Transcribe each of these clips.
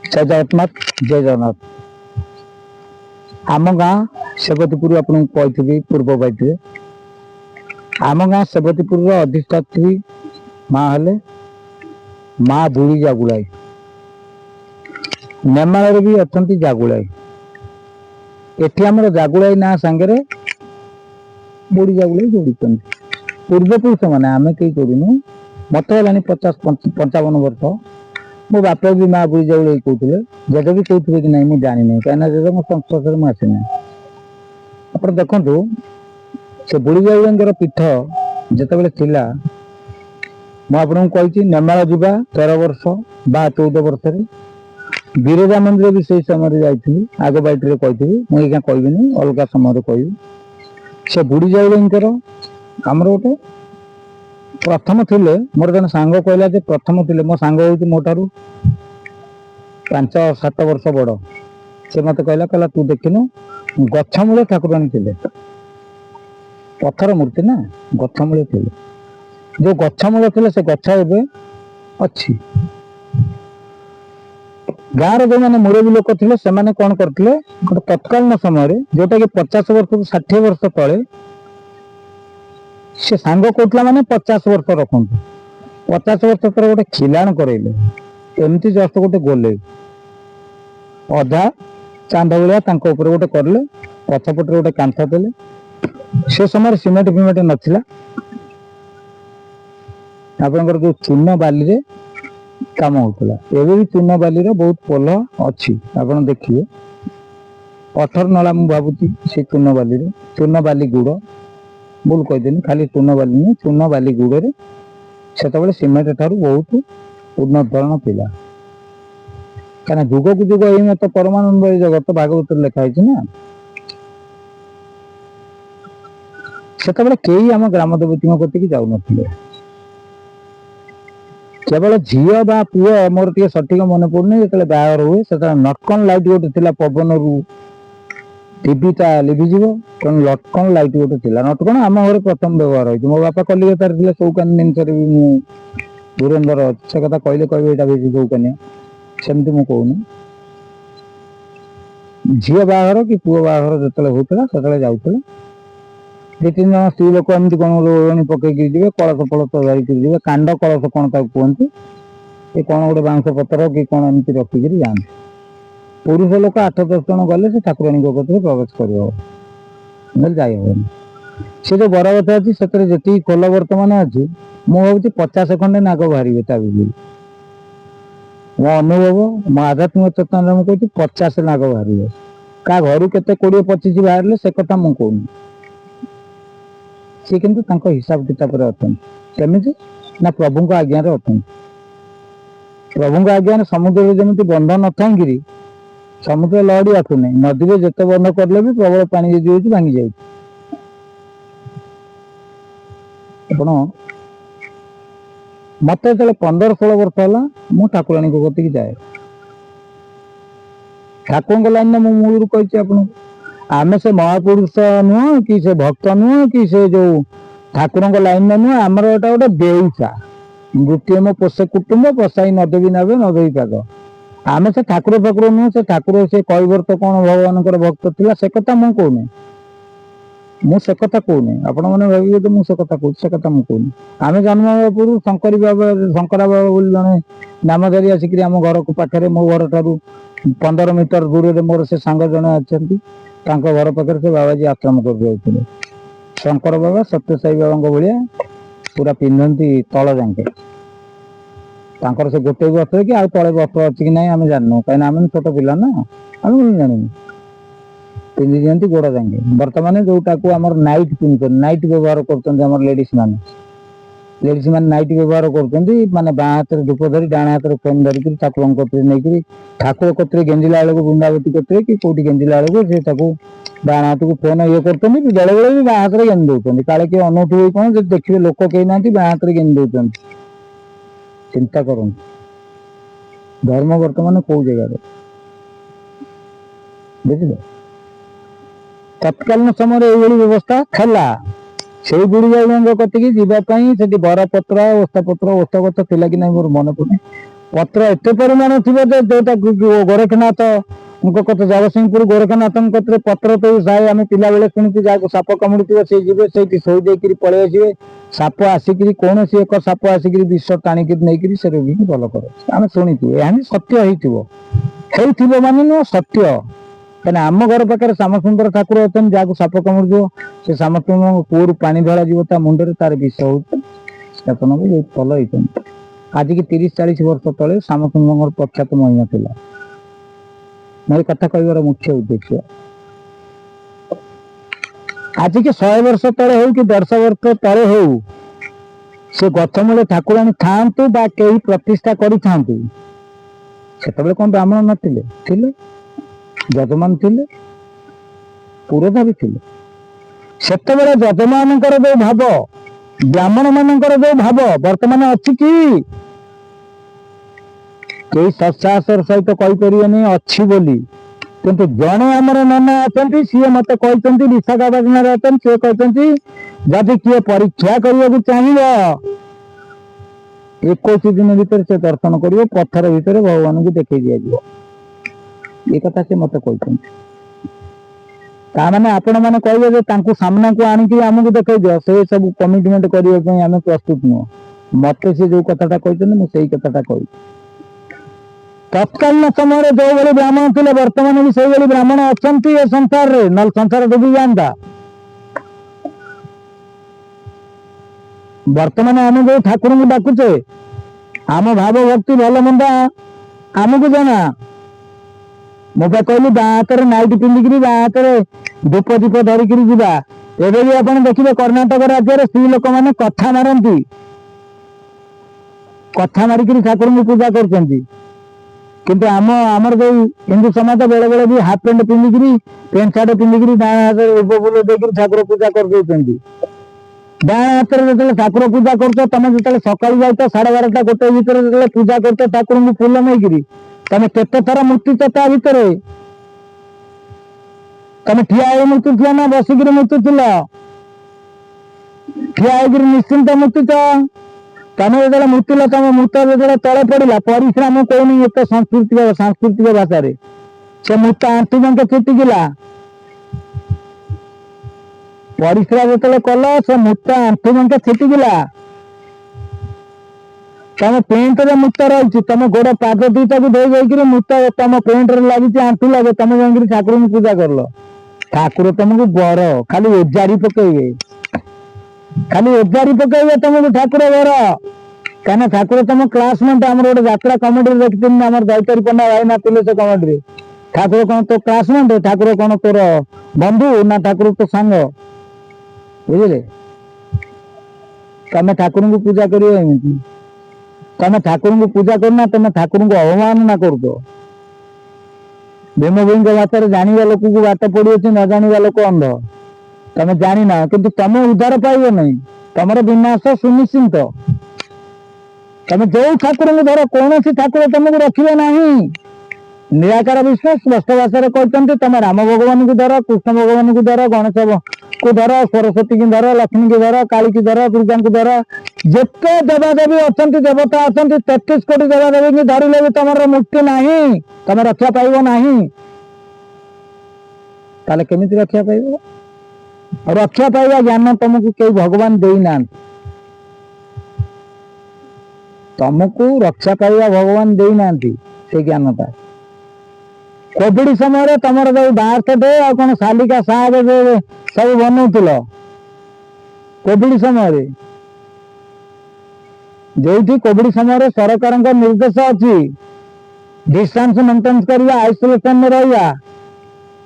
जय जगन्नाथ जय जगन्नाथ। आम गाँ सेवतीपुर आपको कही पूर्व बाइटे आम गाँ सेवतीपुर अधिष्ठात्री माँ हेले माँ बुढ़ी जागुलाई। नेमाल भी अच्छा जागुलाई। एटी आम जागुलाई ना सांगे बुढ़ी जागुलाई जोड़ी पूर्वपुरुष मैंने आम कई करूँ मत है 50-55 वर्ष मो बाप भी माँ बुढ़ी जागुलाई कहते जेज भी कहते कि नहीं मुझे जानी नहीं कहीं जेज मो संस्पर्श में आसना। आप देखु से बुढ़ी जागुलाई पीठ जिते थिला मुझे कही नेमाल जावा 13 वर्ष बा 14 वर्ष बिरजा मंदिर भी से समय जाइए आग बैठे कही मुझे कहबी अलग समय कह से बुढ़ी जागुलाई आमर गोटे प्रथम थिले मोर जन सांग कहला प्रथम थिले मो सांग हो मोठार 5-7 वर्ष बड़ से मत कहला तू देखिनु गछमूले ठाकुराणी थे पत्थर मूर्ति ना गछमूले थे जो गछमूले थे से गछ एवं अच्छी गाँव जो मैंने मुरबी लोक थे से कौन करते गोटे तत्कालीन समय जोटा कि 50 वर्ष 60 वर्ष तले से सांग कहला माने 50 वर्ष रखु 50 वर्ष तर गोटे खिलाण करेले एमती जस्ट गोटे गोले अधा चांद भाया गोटे करले पछपटे गोटे कांथ देले से समय सीमेंट फिमेंट नाला आपंकर जो चून बाली रे काम होता एवं भी चून बाली बहुत पोल अच्छी आप देखिए 18 नला मु भावुची से चून बाली गुड़ भूल कहीदेनी खाली चून बाली नहीं चून बाली गुड़े से सीमेंट ठार बहुत उन्नत धरण पिला क्या जुग को जुग यही मत परमानंद जगत भागवत लिखाई ना से कई आम ग्राम देवती कति जाऊन केवल झील बा पुओ मोर टे सठिक मन पड़ुनी जो बाहर हुए से नटकन लाइट गोटे थी पवन रु टीवीटा लिभिज तेणु लटकन लाइट गोटे थी नटकन आम घर प्रथम व्यवहार हो मो बापा कलिकतार थे चौकानी जिनस धुरंधर अच्छे से कथा कहले कहे यहाँ बेसी चौकानिया सेमती मु कहूनी झील बाहर कि पुओ बाहर जो होता से जाऊे 2-3 जन स्त्री लोक एमती कौन ओढ़णी पकईक जी कलश फलश धरिक जी कांड कलश कौन कहते ये कौन गोटे बांस पतर कि कौन एमती रखिक जाते पुरुष लोक 8-10 जन गले से ठाकुराणी कतिरे प्रवेश कर जाइबनी से जो बरगछ अच्छी से जी खोल बर्तमान अच्छी मुझे 50 खंडे नाग बाहर ता भितर मो अनुभव मो आध्यात्मिक चेतना मुझे 50 नाग बाहर क्या घर के 20-25 बाहर से कथा मुझे कहूनी सी किंतु हिसाब किताब केमी ना प्रभु आज्ञा अच्छा प्रभु आज्ञा समुद्र जमी बंध न था समुद्र लहड़ी आसुना नदी में जिते बंध कले भी प्रबल पानी जी हो भांगी जाए मत जो 15-16 वर्ष है मु ठाकुराणी कति जाए ठाकुर लाइन में मूल कही आपको आम से महापुरुष नुह कि से भक्त नुह कि से जो ठाकुर लाइन में नुह आमर एटा गोटे बेउसा मृत्यु मो पोषे कुटुंब बसाई नदेवी नावे नदेवी पाग आम से ठाकुर फाकुर नुह से ठाकुर से कैवर्त कौन भगवान भक्त थिला से कथा मु कहूनी मुझे कथा कहूनी आपण मैंने भावे तो मुझे कथा कहूँ से कथा मुझे आम जन्म पूर्व शंकरी बाबा शंकरा बाबा बोली जड़े नामधारी आसिक आम घर पाखे मो घर ठार 15 मीटर दूर में मोर से सांग जड़े अच्छा घर पाखे से बाबाजी आश्रम कर जाते शंकर बाबा सत्य साई बाबा भाया पूरा पिंधती तल जाके से गोटे वस्त्र कि आउ तले वस्त्र अच्छी कि ना आम जानू कहीं आम छोट पिला ना आम जानू पिंधि दिखती गोड़ जाके बर्तमान जोटा को आम नाइट पिंध नाइट व्यवहार कर लेडीज मैंने नाइट व्यवहार कर माने बाँ हाथ में धूप धरी डाण हाथ में फोन धरिक ठाकुर नहीं ठाकुर कतरे गेंजिला बेलू बुंदावती कतरे कि कौटी गेंजिला बेलू से डाण हाथ को फोन ये करते बेले बेले भी बाँ हाथ में गेंद दौरान काले किए अनौठु कौन देखिए लोक कहीं ना बाँ हाथ में गेंद दौरान चिंता कर धर्म बर्तमान कौ जगार बुझे तत्कालीन समय ये व्यवस्था था से बुढ़ी जाऊँ कतिक जावाई बरपत्र ओस्तापत्र ओस्त गच थी कि ना मोर मन पड़े ପତ୍ର ଏତେ ପରିମାଣ ଥିବ ଯେ ଯୋଉଟା ଗୋରଖନାଥ କଥା ଜଗତସିଂହପୁର ଗୋରଖନାଥଙ୍କ କତିରେ ପତ୍ର ତ ସାଏ ଆମେ ପିଲାବେଳେ ଶୁଣିଛୁ ଯାହାକୁ ସାପ କାମୁଡ଼ିଥିବ ସେ ଯିବେ ସେଇଠି ଶୋଇ ଦେଇକିରି ପଳେଇ ଆସିବେ। ସାପ ଆସିକିରି କୌଣସି ଏକ ସାପ ଆସିକିରି ବିଷ ଟାଣିକିରି ନେଇକିରି ସେ ରୋଗୀକି ଭଲ କରେ ଆମେ ଶୁଣିଛୁ। ଏହା ହିଁ ସତ୍ୟ ହେଇଥିବ ମାନେ ନୁହଁ ସତ୍ୟ। କାହିଁକିନା ଆମ ଘର ପାଖରେ ଶ୍ୟାମସୁନ୍ଦର ଠାକୁର ଅଛନ୍ତି ଯାହାକୁ ସାପ କାମୁଡ଼ିଯିବ ସେ ଶ୍ୟାମସୁନ୍ଦରଙ୍କ କୂଅରୁ ପାଣି ଢଳାଯିବ ତା ମୁଣ୍ଡରେ ତାର ବିଷ ହଉଛି ସ୍ଥାପନ ବି ବହୁତ ଭଲ ହେଇଛନ୍ତି। ଆଜିକି 30-40 ବର୍ଷ ତଳେ ଶ୍ୟାମସୁନ୍ଦରଙ୍କର ପ୍ରଖ୍ୟାତ ମହିମା ଥିଲା। ମୋର କଥା କହିବାର ମୁଖ୍ୟ ଉଦ୍ଦେଶ୍ୟ ଆଜିକି 100 ବର୍ଷ ତଳେ ହଉ କି 150 ବର୍ଷ ତଳେ ହଉ ସେ ଗଛ ମୂଳେ ଠାକୁରାଣୀ ଥାଆନ୍ତୁ ବା କେହି ପ୍ରତିଷ୍ଠା କରିଥାନ୍ତୁ ସେତେବେଳେ କଣ ବ୍ରାହ୍ମଣ ନଥିଲେ? ଥିଲେ, ଯଜମାନ ଥିଲେ, ପୁରୋଧା ବି ଥିଲେ। ସେତେବେଳେ ଯଜମାନଙ୍କର ଯୋଉ ଭାବ ବ୍ରାହ୍ମଣ ମାନଙ୍କର ଯୋଉ ଭାବ ବର୍ତ୍ତମାନ ଅଛି କି? କେହି ସତ୍ସାହସର ସହିତ କହିପାରିବେନି ଅଛି ବୋଲି। କିନ୍ତୁ ଜଣେ ଆମର ନନା ଅଛନ୍ତି ସିଏ ମତେ କହିଛନ୍ତି ବିଶାଖାପାଟଣାରେ ଅଛନ୍ତି ସିଏ କହିଛନ୍ତି ଯଦି କିଏ ପରୀକ୍ଷା କରିବାକୁ ଚାହିଁବ 21 ଦିନ ଭିତରେ ସେ ଦର୍ଶନ କରିବ ପଥର ଭିତରେ ଭଗବାନଙ୍କୁ ଦେଖେଇ ଦିଆଯିବ। ଏ କଥା ସେ ମତେ କହିଛନ୍ତି। ତାମାନେ ଆପଣ ମାନେ କହିବେ ଯେ ତାଙ୍କୁ ସାମ୍ନାକୁ ଆଣିକି ଆମକୁ ଦେଖେଇ ଦିଅ ସେ ସବୁ କମିଟମେଣ୍ଟ କରିବା ପାଇଁ ଆମେ ପ୍ରସ୍ତୁତ ନୁହଁ। ମତେ ସେ ଯୋଉ କଥାଟା କହିଛନ୍ତି ମୁଁ ସେଇ କଥାଟା କହିବି। ତତ୍କାଳୀନ ସମୟରେ ଯୋଉଭଳି ବ୍ରାହ୍ମଣ ଥିଲେ ବର୍ତ୍ତମାନ ବି ସେଇଭଳି ବ୍ରାହ୍ମଣ ଅଛନ୍ତି ଏ ସଂସାରରେ ନହେଲେ ସଂସାର ଡୁବି ଯାଆନ୍ତା। ବର୍ତ୍ତମାନ ଆମେ ଯୋଉ ଠାକୁରଙ୍କୁ ଡାକୁଛେ ଆମ ଭାବ ଭକ୍ତି ଭଲ ମନ୍ଦ ଆମକୁ ଜଣା। ମୁଁ ବା କହିଲି ବାଁ ହାତରେ ନାଇଟି ପିନ୍ଧିକିରି ବାଁ ହାତରେ ଧୂପ ଦୀପ ଧରିକିରି ଯିବା। ଏବେ ବି ଆପଣ ଦେଖିବେ କର୍ଣ୍ଣାଟକ ରାଜ୍ୟରେ ସ୍ତ୍ରୀ ଲୋକମାନେ କଥା ମାରନ୍ତି, କଥା ମାରିକିରି ଠାକୁରଙ୍କୁ ପୂଜା କରୁଛନ୍ତି। କିନ୍ତୁ ଆମର ଯୋଉ ହିନ୍ଦୁ ସମାଜ ବେଳେ ବେଳେ ବି ହାଫ ପ୍ୟାଣ୍ଟ ପିନ୍ଧିକିରି ପ୍ୟାଣ୍ଟ ସାର୍ଟ ପିନ୍ଧିକିରି ବାଁ ହାତରେ ଧୂପ ଫୁଲ ଦେଇକିରି ଠାକୁର ପୂଜା କରିଦଉଛନ୍ତି। ବାଁ ହାତରେ ଯେତେବେଳେ ଠାକୁର ପୂଜା କରୁଛ ତମେ ଯେତେବେଳେ ସକାଳୁ ଯାଉଛ 12:30 1 ଭିତରେ ଯେତେବେଳେ ପୂଜା କରୁଛ ଠାକୁରଙ୍କୁ ଫୁଲ ନେଇକିରି ତମେ କେତେ ଥର ମୂର୍ତ୍ତିଛ ତା ଭିତରେ? ତମେ ଠିଆ ହେଇ ମୂର୍ତ୍ତିଥିଲ ନା ବସିକିରି ମୂର୍ତ୍ତିଥିଲ? ଠିଆ ହେଇକିରି ନିଶ୍ଚିନ୍ତ ମୂର୍ତ୍ତିଛ। ତମେ ଯେତେବେଳେ ମୂର୍ତ୍ତିଲ ତମ ମୂର୍ତ୍ତ ଯେତେବେଳେ ତଳେ ପଡିଲା ପରିଶ୍ରମ କହୁନି ଏତେ ସାଂସ୍କୃତିକ ଭାଷାରେ ସେ ମୂର୍ତ୍ତ ଆଣ୍ଠୁ ଯାକେ ଛିଟିକିଲା। ପରିଶ୍ରା ଯେତେବେଳେ କଲ ସେ ମୂର୍ତ୍ତ ଆଣ୍ଠୁ ଯାକେ ଛିଟିକିଲା। ତମ ପେଣ୍ଟରେ ମୂର୍ତ୍ତ ରହିଛି ତମ ଗୋଡ ପାଦ ଦିଟାକୁ ଧୋଇ ଯାଇକିରି ମୂର୍ତ୍ତ ତମ ପେଣ୍ଟରେ ଲାଗିଛି ଆଣ୍ଠୁ ଲାଗେ ତମେ ଯାଇକିରି ଠାକୁରଙ୍କୁ ପୂଜା କରଲ। ଠାକୁର ତମକୁ ବର ଖାଲି ଓଜାରି ପକେଇବେ ତମକୁ ଠାକୁର ବର। କାହିଁକିନା ଠାକୁର ତମ କ୍ଲାସମେଟ। ଆମର ଗୋଟେ ଯାତ୍ରା କମିଟିରେ ଦେଖିଥିଲି ଆମର ଦୈତାରୀ ପଣ୍ଡା ଭାଇନା ଥିଲେ ସେ କମିଟିରେ। ଠାକୁର କଣ ତୋ କ୍ଲାସମେଟ? ଠାକୁର କଣ ତୋର ବନ୍ଧୁ ନା ଠାକୁର ତୋ ସାଙ୍ଗ? ବୁଝିଲେ? ତମେ ଠାକୁରଙ୍କୁ ପୂଜା କରିବ ଏମିତି। ତମେ ଠାକୁରଙ୍କୁ ପୂଜା କରୁନା ତମେ ଠାକୁରଙ୍କୁ ଅବମାନନା କରୁଛ। ଭୀମଭୋଇଙ୍କ ଭାଷାରେ ଜାଣିବା ଲୋକକୁ ବାଟ ପଡିଅଛି ନ ଜାଣିବା ଲୋକ ଅନ୍ଧ। ତମେ ଜାଣିନା କିନ୍ତୁ ତମେ ଉଦ୍ଧାର ପାଇବ ନାହିଁ, ତମର ବିନାଶ ସୁନିଶ୍ଚିନ୍ତ। ତମେ ଯୋଉ ଠାକୁରଙ୍କୁ ଧର କୌଣସି ଠାକୁର ତମକୁ ରଖିବେ ନାହିଁ। ନିରାକାର ବିଷ୍ଣୁ ସ୍ପଷ୍ଟ ଭାଷାରେ କହିଛନ୍ତି ତମେ ରାମ ଭଗବାନଙ୍କୁ ଧର, କୃଷ୍ଣ ଭଗବାନଙ୍କୁ ଧର, ଗଣେଶକୁ ଧର, ସରସ୍ୱତୀଙ୍କୁ ଧର, ଲକ୍ଷ୍ମୀଙ୍କୁ ଧର, କାଳୀକୁ ଧର, ଦୁର୍ଗାଙ୍କୁ ଧର, ଯେତେ ଦେବାଦେବୀ ଅଛନ୍ତି ଦେବତା ଅଛନ୍ତି 33 କୋଟି ଦେବାଦେବୀଙ୍କୁ ଧରିଲେ ବି ତମର ମୁକ୍ତି ନାହିଁ, ତମେ ରକ୍ଷା ପାଇବ ନାହିଁ। ତାହେଲେ କେମିତି ରକ୍ଷା ପାଇବ? ରକ୍ଷା ପାଇବା ଜ୍ଞାନ ତମକୁ କେହି ଭଗବାନ ଦେଇନାହାନ୍ତି। ତମକୁ ରକ୍ଷା ପାଇବା ଭଗବାନ ଦେଇନାହାନ୍ତି ସେ ଜ୍ଞାନଟା। କୋଭିଡ ସମୟରେ ତମର ଯୋଉ ବାର୍ଥ ଡେ ଆଉ କଣ ଶାଲିକା ସାହେବ ସବୁ ବନଉଥିଲ କୋଭିଡ ସମୟରେ, ଯୋଉଠି କୋଭିଡ ସମୟରେ ସରକାରଙ୍କ ନିର୍ଦ୍ଦେଶ ଅଛି ଡିଷ୍ଟାନ୍ସ ମେଣ୍ଟେନ କରିବା, ଆଇସୋଲେସନରେ ରହିବା,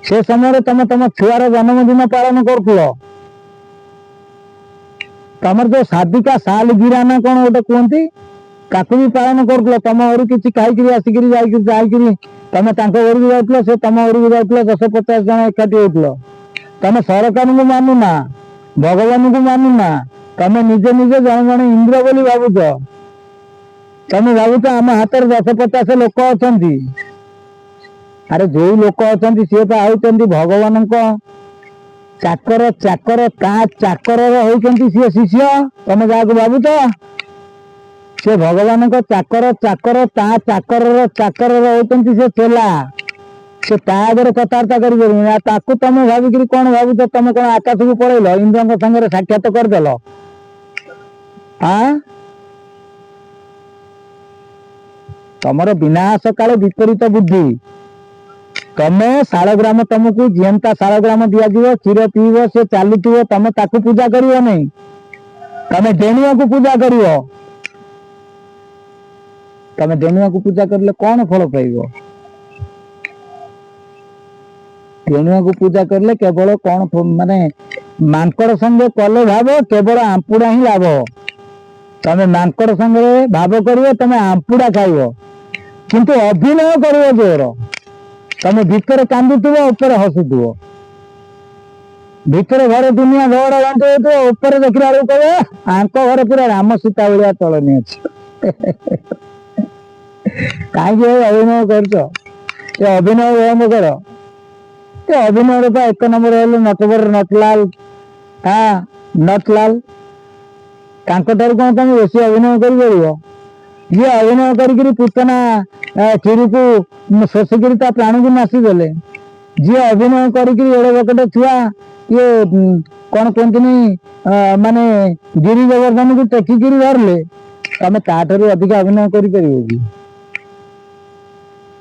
ସେ ସମୟରେ ତମ ଛୁଆର ଜନ୍ମଦିନ ପାଳନ କରୁଥିଲ। ତମର ଯୋଉ ସାଦିକା ସାଲଗିରା ନା କଣ ଗୋଟେ କୁହନ୍ତି ତାକୁ ବି ପାଳନ କରୁଥିଲ। ତମ ଘରୁ କିଛି ଖାଇକିରି ଆସିକିରି ଯାଇକିରି ତମେ ତାଙ୍କ ଘରକୁ ଯାଉଥିଲ, ସେ ତମ ଘରକୁ ଯାଉଥିଲ, 10-50 ଜଣ ଏକାଠି ହଉଥିଲ। ତମେ ସରକାରଙ୍କୁ ମାନୁନା, ଭଗବାନଙ୍କୁ ମାନୁନା, ତମେ ନିଜେ ଜଣେ ଇନ୍ଦ୍ର ବୋଲି ଭାବୁଛ। ତମେ ଭାବୁଛ ଆମ ହାତରେ 10-50 ଲୋକ ଅଛନ୍ତି। ଆରେ ଯୋଉ ଲୋକ ଅଛନ୍ତି ସିଏ ତ ହଉଛନ୍ତି ଭଗବାନଙ୍କ ଚାକର ତା ଚାକରର ହଉଛନ୍ତି ସିଏ ଶିଷ୍ୟ। ତମେ ଯାହାକୁ ଭାବୁଛ ସେ ଭଗବାନଙ୍କ ଚାକର ଚାକର ତା ଚାକରର ଚାକରର ହଉଛନ୍ତି ସେ ଚେଲା। ସେ ତା ଆଗରେ କଥାବାର୍ତ୍ତା କରିପାରିବନି। ଆଉ ତାକୁ ତମେ ଭାବିକିରି କଣ ଭାବୁଛ? ତମେ କଣ ଆକାଶକୁ ପଳେଇଲ? ଇନ୍ଦ୍ରଙ୍କ ସାଙ୍ଗରେ ସାକ୍ଷାତ କରିଦେଲ? ତମର ବିନାଶ କାଳେ ବିପରୀତ ବୁଦ୍ଧି। ତମେ ଶାଳଗ୍ରାମ, ତମକୁ ଜିଅନ୍ତା ଶାଳଗ୍ରାମ ଦିଆଯିବ, କ୍ଷୀର ପିଇବ, ସେ ଚାଲୁଥିବ, ତମେ ତାକୁ ପୂଜା କରିବ ନାହିଁ, ତମେ ଡେଣୁଆକୁ ପୂଜା କରିବ। ତମେ ଡେଣୁଆକୁ ପୂଜା କରିଲେ କଣ ଫଳ ପାଇବ? ଡେଣୁଆକୁ ପୂଜା କରିଲେ କେବଳ କଣ ମାନେ ମାଙ୍କଡ ସଙ୍ଗେ କଲେ ଭାବ କେବଳ ଆମ୍ପୁଡା ହିଁ ଲାଭ। ତମେ ମାଙ୍କଡ ସାଙ୍ଗରେ ଭାବ କରିବ, ତମେ ଆମ୍ପୁଡା ଖାଇବ। କିନ୍ତୁ ଅଭିନୟ କରିବ ଜୋର। ତମେ ଭିତରେ କାନ୍ଦୁଥିବ, ଉପରେ ହସୁଥିବ। ଭିତରେ ଘରେ ଦୁନିଆ ଝଗଡା ଘାଣ୍ଟି ହଉଥିବ, ଉପରେ ଦେଖିଲା ବେଳକୁ କହିବ ଆଙ୍କ ଘରେ ପୁରା ରାମ ସୀତା ଭଳିଆ ଚଳନୀ ଅଛି। କାହିଁକି ଅଭିନୟ କରୁଛ? ଏ ଅଭିନୟ ବନ୍ଦ କର। ଏ ଅଭିନୟରେ ତ ଏକ ନମ୍ବର ହେଲେ ନଟବର ନଟଲାଲ। ନଟଲାଲ ତାଙ୍କ ଠାରୁ କଣ ତମେ ବେଶୀ ଅଭିନୟ କରିପାରିବ? ଯିଏ ଅଭିନୟ କରିକିରି ପୁତନା କ୍ଷୀରକୁ ଶୋଷିକିରି ତା ପ୍ରାଣୀକୁ ନାସିଦେଲେ, ଯିଏ ଅଭିନୟ କରିକିରି ଏଡେ ବକେଟେ ଛୁଆ ଇଏ କଣ କୁହନ୍ତିନି ମାନେ ଗିରି ଗୋବର୍ଦ୍ଧନକୁ ଟେକିକିରି ଧରିଲେ, ତମେ ତାଠାରୁ ଅଧିକ ଅଭିନୟ କରିପାରିବ କି?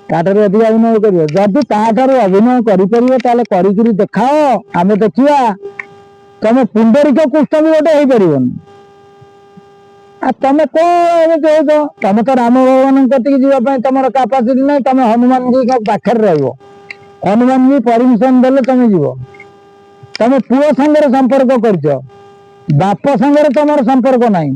ତାଠାରୁ ଅଧିକ ଅଭିନୟ କରିବ? ଯଦି ତାଠାରୁ ଅଭିନୟ କରିପାରିବ ତାହେଲେ କରିକିରି ଦେଖାଅ, ଆମେ ଦେଖିବା। ତମେ ପୁଣ୍ଡରିକ କୃଷ୍ଣ ବି ଗୋଟେ ହେଇପାରିବନି। ଆଉ ତମେ କଣ ଏମିତି ହଉଛ? ତମେ ତ ରାମ ଭଗବାନଙ୍କ କତିକି ଯିବା ପାଇଁ ତମର କାପାସିଟି ନାହିଁ। ତମେ ହନୁମାନଙ୍କ ପାଖରେ ରହିବ। ହନୁମାନ ବି ପରମିଶନ ଦେଲେ ତମେ ଯିବ। ତମେ ପୁଅ ସାଙ୍ଗରେ ସମ୍ପର୍କ କରିଛ, ବାପ ସାଙ୍ଗରେ ତମର ସମ୍ପର୍କ ନାହିଁ।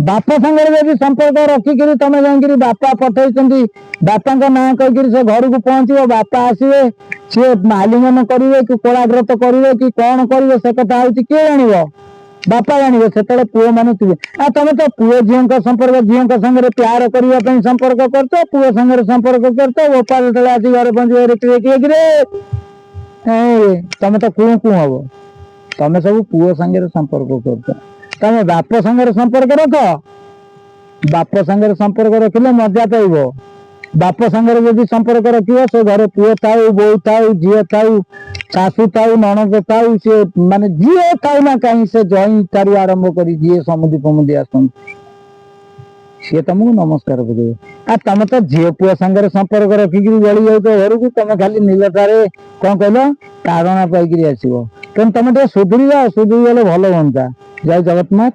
ବାପ ସାଙ୍ଗରେ ଯଦି ସମ୍ପର୍କ ରଖିକିରି ତମେ ଯାଇକିରି ବାପା ପଠେଇଛନ୍ତି, ବାପାଙ୍କ ନାଁ କହିକିରି ସେ ଘରକୁ ପହଞ୍ଚିବ, ବାପା ଆସିବେ, ସିଏ ଆଲିଙ୍ଗନ କରିବେ କି କୋଳାଗ୍ରତ କରିବେ କି କଣ କରିବେ, ସେ କଥା ହଉଛି କିଏ ଜାଣିବ? ବାପା ଜାଣିବେ। ସେତେବେଳେ ପୁଅ ମାନେ ଥିବେ। ଆଉ ତମେ ତ ପୁଅ ଝିଅଙ୍କ ସମ୍ପର୍କ, ଝିଅଙ୍କ ସାଙ୍ଗରେ ପ୍ୟାର କରିବା ପାଇଁ ସମ୍ପର୍କ କରୁଛ, ପୁଅ ସାଙ୍ଗରେ ସମ୍ପର୍କ କରୁଛ, ବୋପା ଯେତେବେଳେ ଆସି ଘରେ ପହଞ୍ଚିବ କିରେ ତମେ ତ କୁଁ କୁଁ ହବ। ତମେ ସବୁ ପୁଅ ସାଙ୍ଗରେ ସମ୍ପର୍କ କରୁଛ। ତମେ ବାପ ସାଙ୍ଗରେ ସମ୍ପର୍କ ରଖ। ବାପ ସାଙ୍ଗରେ ସମ୍ପର୍କ ରଖିଲେ ମଜା ପାଇବ। ବାପ ସାଙ୍ଗରେ ଯଦି ସମ୍ପର୍କ ରଖିବ, ସେ ଘରେ ପୁଅ ଥାଉ, ବୋଉ ଥାଉ, ଝିଅ ଥାଉ, ଶାଶୁ ଥାଉ, ନଣନ୍ଦ ଥାଉ, ସେ ମାନେ ଯିଏ ଥାଉ ନା କାହିଁ, ସେ ଜଇଁ ଠାରୁ ଆରମ୍ଭ କରି ଯିଏ ସମୁଦି ଫମୁଦି ଆସନ୍ତି, ସିଏ ତମକୁ ନମସ୍କାର କରିବେ। ଆଉ ତମେ ତ ଝିଅ ପୁଅ ସାଙ୍ଗରେ ସମ୍ପର୍କ ରଖିକିରି ଜଳି ଯାଉଛ ଘରକୁ। ତମେ ଖାଲି ନିଲଟାରେ କଣ କହିଲ ତାଡନା ପାଇକିରି ଆସିବ। ତେଣୁ ତମେ ଟିକେ ସୁଧୁରି ଯାଅ, ସୁଧୁରି ଗଲେ ଭଲ ହୁଅନ୍ତା। ଜୟ ଜଗନ୍ନାଥ।